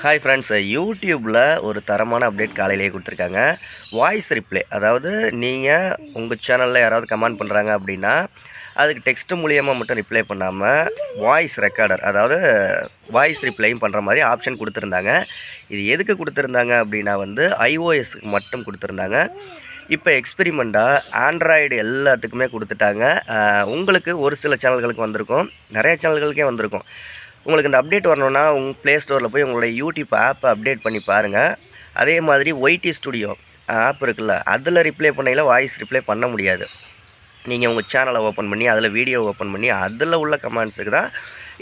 Hi friends, யூடியூப்பில் ஒரு தரமான அப்டேட் காலையிலேயே கொடுத்துருக்காங்க. வாய்ஸ் ரிப்ளே, அதாவது நீங்கள் உங்கள் சேனலில் யாராவது கமெண்ட் பண்ணுறாங்க அப்படின்னா அதுக்கு டெக்ஸ்ட் மூலியமாக மட்டும் ரிப்ளை பண்ணாமல் வாய்ஸ் ரெக்கார்டர், அதாவது வாய்ஸ் ரிப்ளையும் பண்ணுற மாதிரி ஆப்ஷன் கொடுத்துருந்தாங்க. இது எதுக்கு கொடுத்துருந்தாங்க அப்படின்னா iOSக்கு மட்டும் கொடுத்துருந்தாங்க. இப்போ எக்ஸ்பெரிமெண்ட்டாக ஆண்ட்ராய்டு எல்லாத்துக்குமே கொடுத்துட்டாங்க. உங்களுக்கு ஒரு சில சேனல்களுக்கு வந்திருக்கும், நிறைய சேனல்களுக்கே வந்திருக்கும். உங்களுக்கு இந்த அப்டேட் வரணுன்னா உங்கள் ப்ளே ஸ்டோரில் போய் உங்களுடைய யூடியூப் ஆப்பை அப்டேட் பண்ணி பாருங்கள். அதே மாதிரி ஒய்டி ஸ்டுடியோ ஆப் இருக்குல்ல, அதில் ரிப்ளை பண்ணையில் வாய்ஸ் ரிப்ளை பண்ண முடியாது. நீங்கள் உங்கள் சேனலை ஓப்பன் பண்ணி அதில் வீடியோ ஓப்பன் பண்ணி அதில் உள்ள கமெண்ட்ஸுக்கு தான்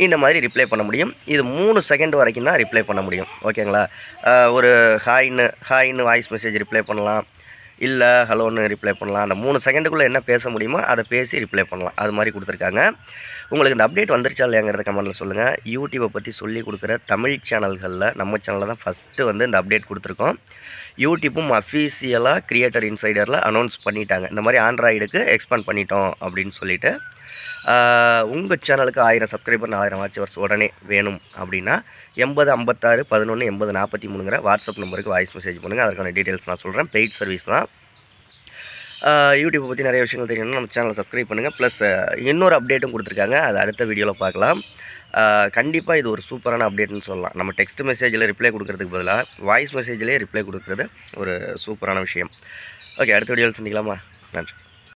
இந்த மாதிரி ரிப்ளை பண்ண முடியும். இது 3 செகண்ட் வரைக்கும் தான் ரிப்ளை பண்ண முடியும். ஓகேங்களா? ஒரு ஹாய்னு வாய்ஸ் மெசேஜ் ரிப்ளை பண்ணலாம், இல்லை ஹலோன்னு ரிப்ளை பண்ணலாம். அந்த 3 செகண்டுக்குள்ளே என்ன பேச முடியுமோ அதை பேசி ரிப்ளை பண்ணலாம். அது மாதிரி கொடுத்துருக்காங்க. உங்களுக்கு இந்த அப்டேட் வந்துருச்சா இல்லையாங்கிறத கமெண்ட்டில் சொல்லுங்கள். யூடியூப்பை பற்றி சொல்லி கொடுக்குற தமிழ் சேனல்களில் நம்ம சேனலில் தான் ஃபஸ்ட்டு இந்த அப்டேட் கொடுத்துருக்கோம். யூடியூப்பும் அஃபீஷியலாக கிரியேட்டர் இன்சைடரில் அனௌன்ஸ் பண்ணிட்டாங்க, இந்த மாதிரி ஆண்ட்ராய்டுக்கு எக்ஸ்பாண்ட் பண்ணிட்டோம் அப்படின்னு சொல்லிட்டு. உங்கள் சேனலுக்கு 1000 சப்ஸ்கிரைபர் 1000 வாட்சவர்ஸ் உடனே வேணும் அப்படின்னா 80 56 11 80 43ங்கிற வாட்ஸ்அப் நம்பருக்கு வாய்ஸ் மெசேஜ் பண்ணுங்கள். அதற்கான டீட்டெயில்ஸ் நான் சொல்கிறேன். பெய்ட் சர்வீஸ் தான். யூடியூப்பை பற்றி நிறைய விஷயங்கள் தெரியணும்னா நம்ம சேனலை சப்ஸ்கிரைப் பண்ணுங்கள். ப்ளஸ் இன்னொரு அப்டேட்டும் கொடுத்துருக்காங்க, அது அடுத்த வீடியோவில் பார்க்கலாம். கண்டிப்பாக இது ஒரு சூப்பரான அப்டேட்னு சொல்லலாம். நம்ம டெக்ஸ்ட் மெசேஜில் ரிப்ளை கொடுக்குறதுக்கு பதிலாக வாய்ஸ் மெசேஜ்லேயே ரிப்ளை கொடுக்குறது ஒரு சூப்பரான விஷயம். ஓகே, அடுத்த வீடியோவில் சந்திக்கலாமா? நன்றி.